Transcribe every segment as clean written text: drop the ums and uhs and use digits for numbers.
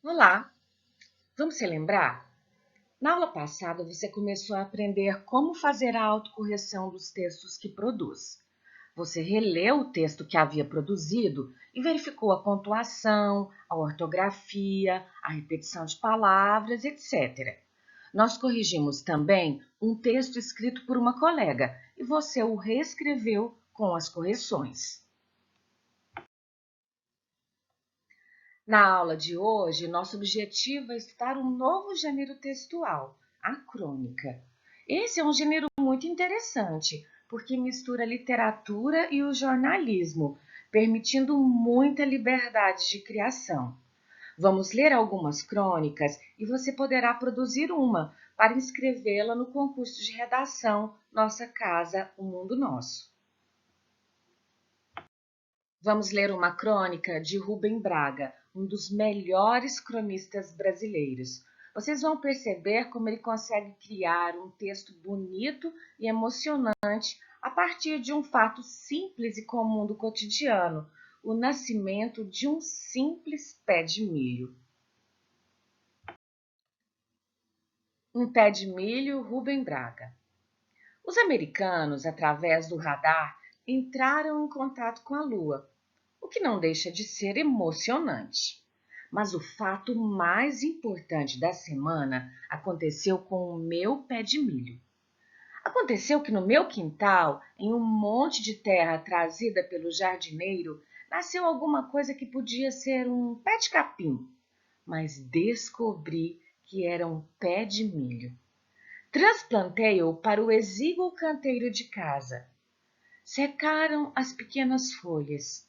Olá, vamos se lembrar? Na aula passada você começou a aprender como fazer a autocorreção dos textos que produz. Você releu o texto que havia produzido e verificou a pontuação, a ortografia, a repetição de palavras, etc. Nós corrigimos também um texto escrito por uma colega e você o reescreveu com as correções. Na aula de hoje, nosso objetivo é estudar um novo gênero textual, a crônica. Esse é um gênero muito interessante, porque mistura a literatura e o jornalismo, permitindo muita liberdade de criação. Vamos ler algumas crônicas e você poderá produzir uma para inscrevê-la no concurso de redação Nossa Casa, o Mundo Nosso. Vamos ler uma crônica de Rubem Braga, um dos melhores cronistas brasileiros. Vocês vão perceber como ele consegue criar um texto bonito e emocionante a partir de um fato simples e comum do cotidiano, o nascimento de um simples pé de milho. Um pé de milho, Rubem Braga. Os americanos, através do radar, entraram em contato com a Lua, o que não deixa de ser emocionante. Mas o fato mais importante da semana aconteceu com o meu pé de milho. Aconteceu que no meu quintal, em um monte de terra trazida pelo jardineiro, nasceu alguma coisa que podia ser um pé de capim, mas descobri que era um pé de milho. Transplantei-o para o exíguo canteiro de casa. Secaram as pequenas folhas.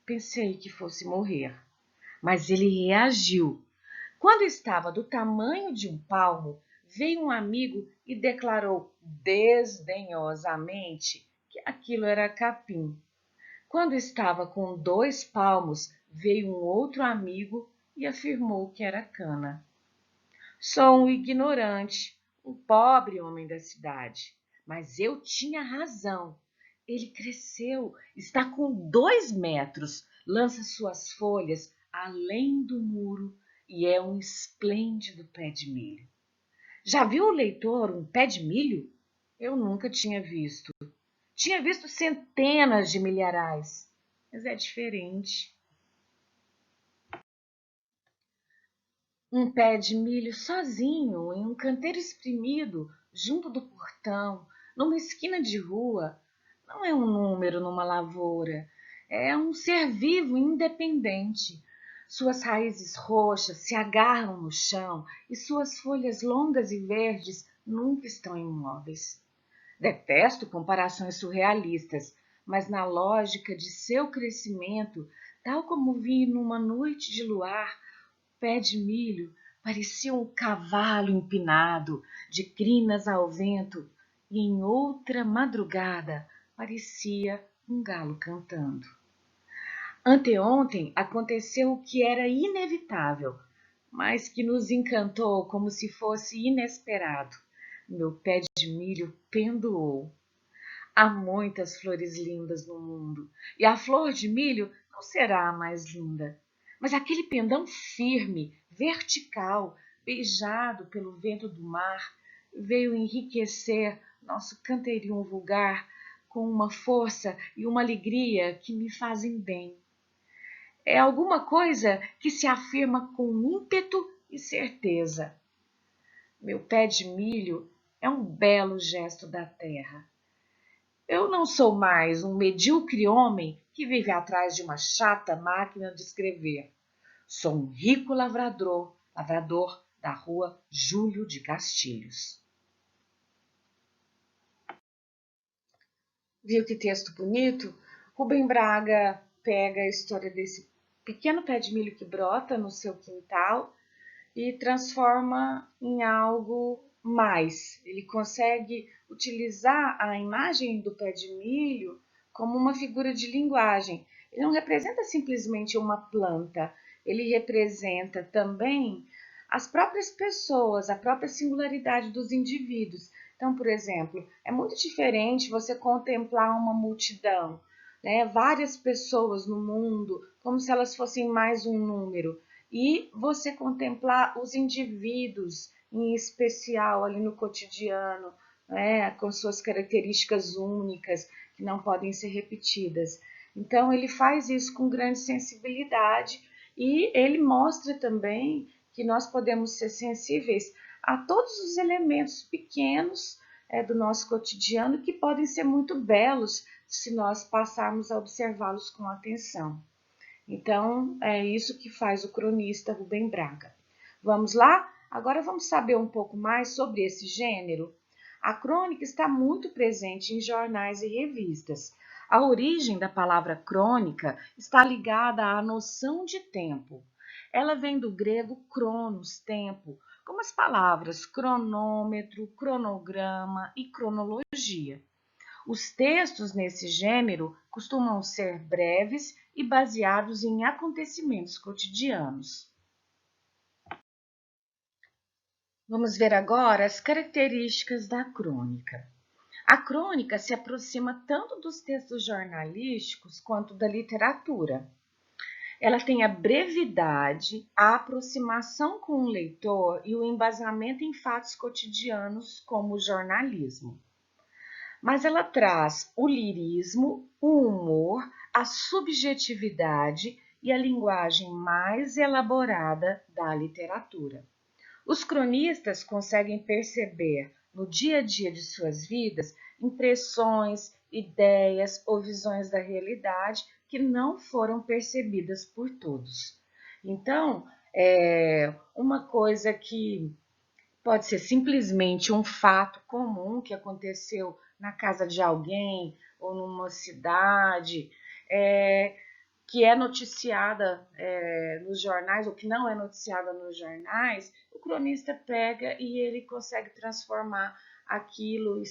Pensei que fosse morrer, mas ele reagiu. Quando estava do tamanho de um palmo, veio um amigo e declarou desdenhosamente que aquilo era capim. Quando estava com 2 palmos, veio um outro amigo e afirmou que era cana. Sou um ignorante, um pobre homem da cidade, mas eu tinha razão. Ele cresceu, está com 2 metros, lança suas folhas além do muro e é um esplêndido pé de milho. Já viu o leitor um pé de milho? Eu nunca tinha visto. Tinha visto centenas de milharais, mas é diferente. Um pé de milho sozinho em um canteiro espremido junto do portão, numa esquina de rua, não é um número numa lavoura, é um ser vivo independente. Suas raízes roxas se agarram no chão e suas folhas longas e verdes nunca estão imóveis. Detesto comparações surrealistas, mas na lógica de seu crescimento, tal como vi numa noite de luar, pé de milho parecia um cavalo empinado, de crinas ao vento, e em outra madrugada parecia um galo cantando. Anteontem aconteceu o que era inevitável, mas que nos encantou como se fosse inesperado. Meu pé de milho pendoou. Há muitas flores lindas no mundo, e a flor de milho não será a mais linda. Mas aquele pendão firme, vertical, beijado pelo vento do mar, veio enriquecer nosso canteirinho vulgar com uma força e uma alegria que me fazem bem. É alguma coisa que se afirma com ímpeto e certeza. Meu pé de milho é um belo gesto da terra. Eu não sou mais um medíocre homem que vive atrás de uma chata máquina de escrever. Sou um rico lavrador da rua Júlio de Castilhos. Viu que texto bonito? Rubem Braga pega a história desse pequeno pé de milho que brota no seu quintal e transforma em algo mais. Ele consegue utilizar a imagem do pé de milho como uma figura de linguagem. Ele não representa simplesmente uma planta, ele representa também as próprias pessoas, a própria singularidade dos indivíduos. Então, por exemplo, é muito diferente você contemplar uma multidão, né? Várias pessoas no mundo, como se elas fossem mais um número. e você contemplar os indivíduos em especial ali no cotidiano, né, com suas características únicas que não podem ser repetidas. Então ele faz isso com grande sensibilidade e ele mostra também que nós podemos ser sensíveis a todos os elementos pequenos do nosso cotidiano que podem ser muito belos se nós passarmos a observá-los com atenção. Então, é isso que faz o cronista Rubem Braga. Vamos lá? Agora vamos saber um pouco mais sobre esse gênero. A crônica está muito presente em jornais e revistas. A origem da palavra crônica está ligada à noção de tempo. Ela vem do grego cronos, tempo, como as palavras cronômetro, cronograma e cronologia. Os textos nesse gênero costumam ser breves e baseados em acontecimentos cotidianos. Vamos ver agora as características da crônica. A crônica se aproxima tanto dos textos jornalísticos quanto da literatura. Ela tem a brevidade, a aproximação com o leitor e o embasamento em fatos cotidianos, como o jornalismo. Mas ela traz o lirismo, o humor, a subjetividade e a linguagem mais elaborada da literatura. Os cronistas conseguem perceber no dia a dia de suas vidas impressões, ideias ou visões da realidade que não foram percebidas por todos. Então, uma coisa que pode ser simplesmente um fato comum que aconteceu na casa de alguém ou numa cidade, que é noticiada nos jornais ou que não é noticiada nos jornais, o cronista pega e ele consegue transformar aquilo,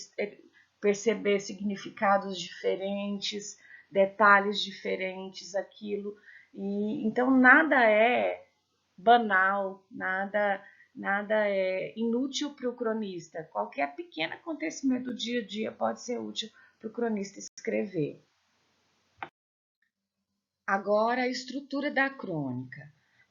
perceber significados diferentes, detalhes diferentes, aquilo. E então nada é banal, nada é inútil para o cronista. Qualquer pequeno acontecimento do dia a dia pode ser útil para o cronista escrever. Agora, a estrutura da crônica.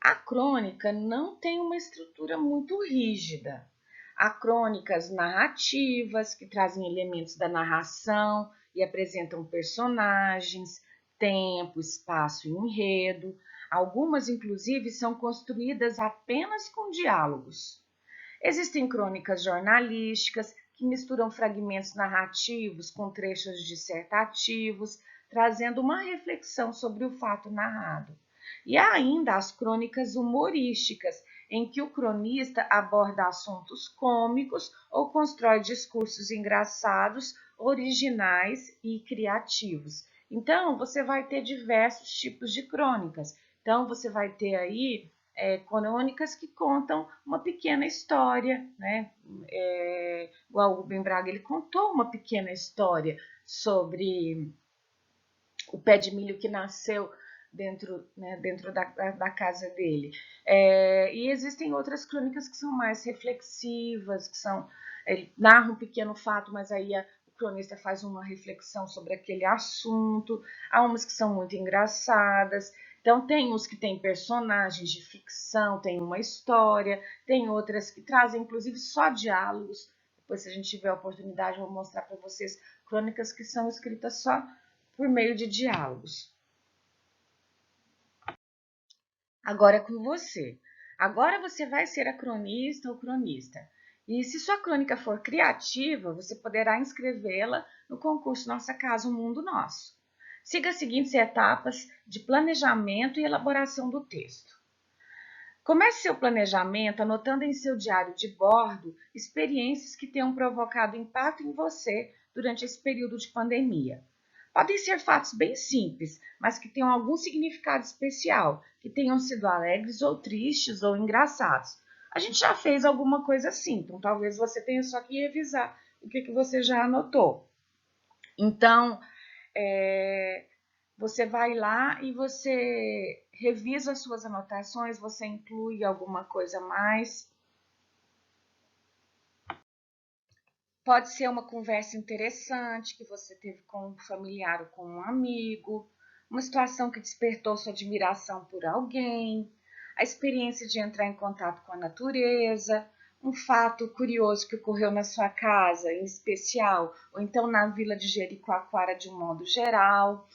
A crônica não tem uma estrutura muito rígida. Há crônicas narrativas que trazem elementos da narração e apresentam personagens, tempo, espaço e enredo. Algumas, inclusive, são construídas apenas com diálogos. Existem crônicas jornalísticas que misturam fragmentos narrativos com trechos dissertativos, trazendo uma reflexão sobre o fato narrado. E há ainda as crônicas humorísticas, em que o cronista aborda assuntos cômicos ou constrói discursos engraçados, originais e criativos. Então, você vai ter diversos tipos de crônicas. Então, você vai ter aí crônicas que contam uma pequena história, né? Igual o Rubem Braga, ele contou uma pequena história sobre o pé de milho que nasceu dentro da casa dele. E existem outras crônicas que são mais reflexivas, que são ele narra um pequeno fato, mas aí o cronista faz uma reflexão sobre aquele assunto. Há umas que são muito engraçadas. Então, tem uns que têm personagens de ficção, tem uma história, tem outras que trazem, inclusive, só diálogos. Depois, se a gente tiver a oportunidade, eu vou mostrar para vocês crônicas que são escritas só por meio de diálogos. Agora é com você. Agora você vai ser a cronista ou cronista. E se sua crônica for criativa, você poderá inscrevê-la no concurso Nossa Casa, o Mundo Nosso. Siga as seguintes etapas de planejamento e elaboração do texto. Comece seu planejamento anotando em seu diário de bordo experiências que tenham provocado impacto em você durante esse período de pandemia. Podem ser fatos bem simples, mas que tenham algum significado especial, que tenham sido alegres ou tristes ou engraçados. A gente já fez alguma coisa assim, então talvez você tenha só que revisar o que você já anotou. Então, você vai lá e você revisa as suas anotações, você inclui alguma coisa a mais. Pode ser uma conversa interessante que você teve com um familiar ou com um amigo, uma situação que despertou sua admiração por alguém, a experiência de entrar em contato com a natureza, um fato curioso que ocorreu na sua casa, em especial, ou então na vila de Jericoacoara de um modo geral.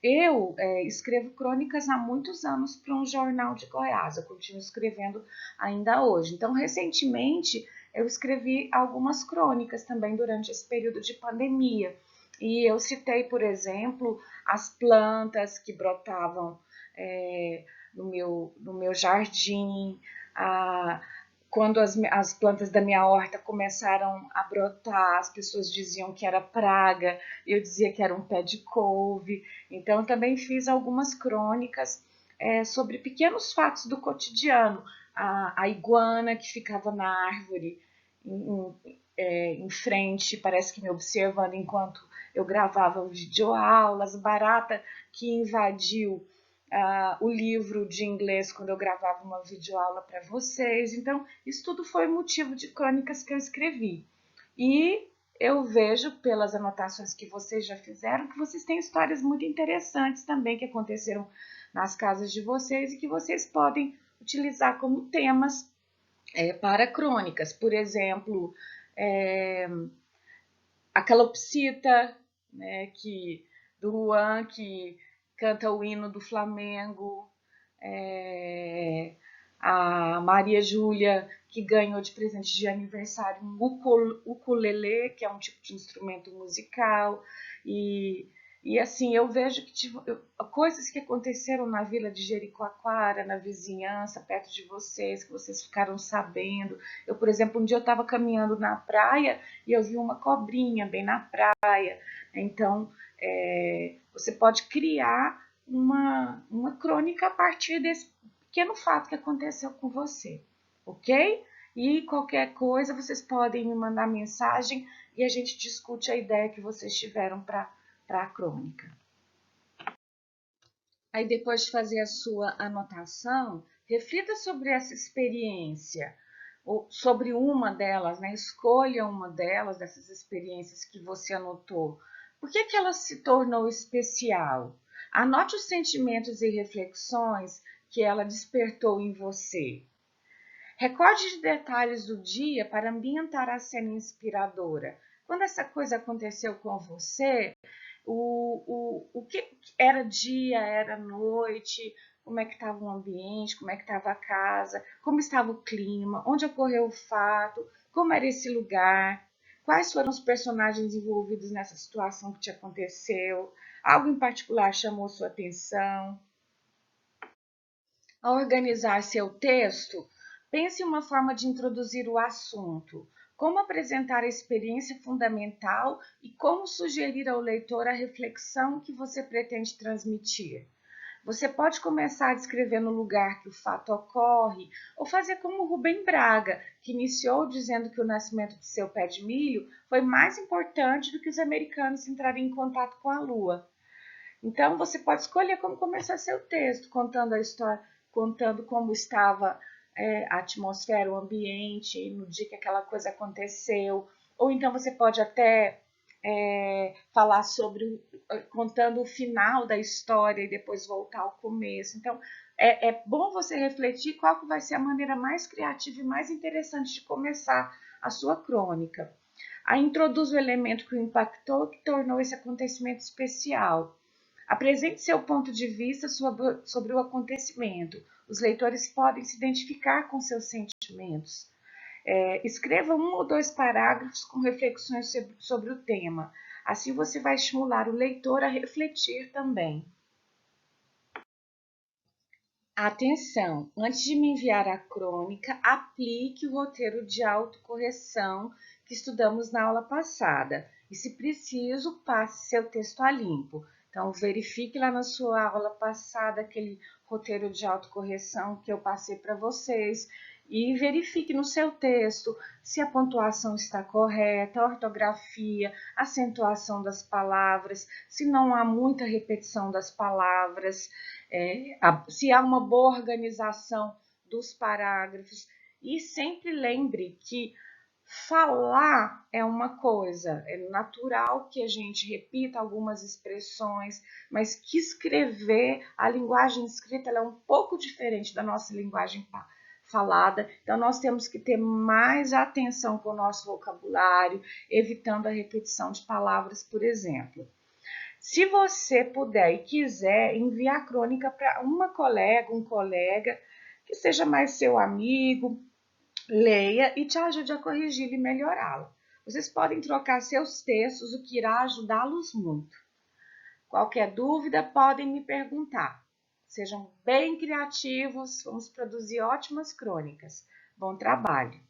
Eu escrevo crônicas há muitos anos para um jornal de Goiás, eu continuo escrevendo ainda hoje. Então, recentemente, eu escrevi algumas crônicas também durante esse período de pandemia. E eu citei, por exemplo, as plantas que brotavam no meu jardim, a, quando as plantas da minha horta começaram a brotar, as pessoas diziam que era praga, eu dizia que era um pé de couve. Então, também fiz algumas crônicas sobre pequenos fatos do cotidiano. A iguana que ficava na árvore em frente, parece que me observando enquanto eu gravava videoaulas, barata que invadiu o livro de inglês quando eu gravava uma videoaula para vocês. Então, isso tudo foi motivo de crônicas que eu escrevi. E eu vejo pelas anotações que vocês já fizeram que vocês têm histórias muito interessantes também que aconteceram nas casas de vocês e que vocês podem utilizar como temas para crônicas. Por exemplo, a calopsita, né, do Juan, que canta o hino do Flamengo, a Maria Júlia, que ganhou de presente de aniversário um ukulele, que é um tipo de instrumento musical, e assim, eu vejo que coisas que aconteceram na vila de Jericoacoara, na vizinhança, perto de vocês, que vocês ficaram sabendo. Eu, por exemplo, um dia eu estava caminhando na praia e eu vi uma cobrinha bem na praia. Então, você pode criar uma crônica a partir desse pequeno fato que aconteceu com você, ok? E qualquer coisa, vocês podem me mandar mensagem e a gente discute a ideia que vocês tiveram para a crônica. Aí, depois de fazer a sua anotação, reflita sobre essa experiência, ou sobre uma delas, né? Escolha uma delas, dessas experiências que você anotou. Por que ela se tornou especial? Anote os sentimentos e reflexões que ela despertou em você. Recorde de detalhes do dia para ambientar a cena inspiradora. Quando essa coisa aconteceu com você, o que era dia, era noite, como é que estava o ambiente, como é que estava a casa, como estava o clima, onde ocorreu o fato, como era esse lugar, quais foram os personagens envolvidos nessa situação que te aconteceu, algo em particular chamou sua atenção. Ao organizar seu texto, pense em uma forma de introduzir o assunto, como apresentar a experiência fundamental e como sugerir ao leitor a reflexão que você pretende transmitir. Você pode começar a descrever no lugar que o fato ocorre, ou fazer como Rubem Braga, que iniciou dizendo que o nascimento de seu pé de milho foi mais importante do que os americanos entrarem em contato com a Lua. Então, você pode escolher como começar seu texto, contando a história, contando como estava a atmosfera, o ambiente, no dia que aquela coisa aconteceu. Ou então você pode até falar contando o final da história e depois voltar ao começo. Então, é bom você refletir qual que vai ser a maneira mais criativa e mais interessante de começar a sua crônica. Aí introduz o elemento que o impactou, que tornou esse acontecimento especial. Apresente seu ponto de vista sobre o acontecimento. Os leitores podem se identificar com seus sentimentos. Escreva 1 ou 2 parágrafos com reflexões sobre o tema. Assim você vai estimular o leitor a refletir também. Atenção! Antes de me enviar a crônica, aplique o roteiro de autocorreção que estudamos na aula passada. E, se preciso, passe seu texto a limpo. Então, verifique lá na sua aula passada aquele roteiro de autocorreção que eu passei para vocês e verifique no seu texto se a pontuação está correta, a ortografia, a acentuação das palavras, se não há muita repetição das palavras, se há uma boa organização dos parágrafos. E sempre lembre que Falar é uma coisa, é natural que a gente repita algumas expressões, mas que escrever, a linguagem escrita ela é um pouco diferente da nossa linguagem falada, então nós temos que ter mais atenção com o nosso vocabulário, evitando a repetição de palavras, por exemplo. Se você puder e quiser enviar a crônica para uma colega, um colega, que seja mais seu amigo, leia e te ajude a corrigi-la e melhorá-la. Vocês podem trocar seus textos, o que irá ajudá-los muito. Qualquer dúvida, podem me perguntar. Sejam bem criativos, vamos produzir ótimas crônicas. Bom trabalho!